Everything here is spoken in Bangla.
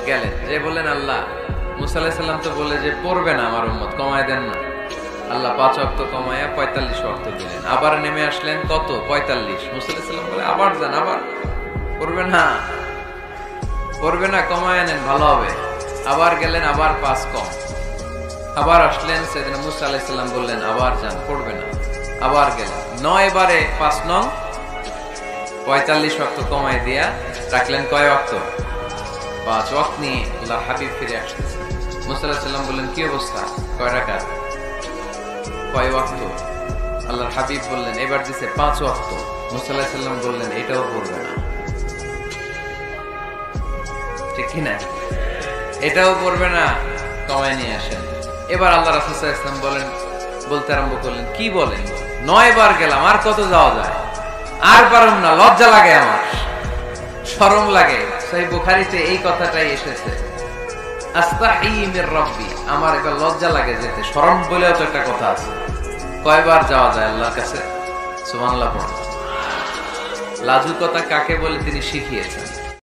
গেলেন, যে বললেন আল্লাহ মুসা আলাইহিস সালাম তো বলে যে পড়বে না আমার উম্মত, কমায় দেন না। আল্লাহ 5 ওয়াক্ত কমায়া 45 ওয়াক্ত দিলেন। আবার নেমে আসলেন কত? 45। মুসা আলাইহিস সালাম বলে আবার যান, আবার পড়বে না, পড়বে না, কমায় নেন, ভালো হবে। আবার গেলেন, আবার 5 কম। আবার আসলেন, সেদিন মুসা আলাইহিস সালাম বললেন আবার যান, পড়বে না। আবার গেলেন, 9 বারে 5 নং 45 ওয়াক্ত কমায় দিয়া রাখলেন কয় ওয়াক্ত? 5 ওয়াক্ত নিয়ে আল্লাহর হাবিব ফিরে আসতেছে। মুসা আলাইহিস সালাম বললেন কি অবস্থা, কয় রাকাত, কয় ওয়াক্ত? আল্লাহর হাবিব বললেন এবার দিছে 5 ওয়াক্ত। মুসা আলাইহিস সালাম বললেন এটাও পড়বে না, ঠিক কি না? এটাও পড়বে না, কমায় নিয়ে আসেন। এবার আল্লাহ রাসূল সাল্লাল্লাহু আলাইহি ওয়াসাল্লাম বলেন, বলতে আরম্ভ করলেন কি বলেন, 9 বার গেলাম, আর কত যাওয়া যায়, আর পারুম না, লজ্জা লাগে, আমার শরম লাগে। সহিহ বুখারীতে এই কথাটাই এসেছে, আস্তাহি মির রাব্বি, আমার এবার লজ্জা লাগে যেতে। শরম বলেও তো একটা কথা আছে, কয়বার যাওয়া যায় আল্লাহর কাছে? সুবহানাল্লাহ। লাজুকতা কাকে বলে তিনি শিখিয়েছেন।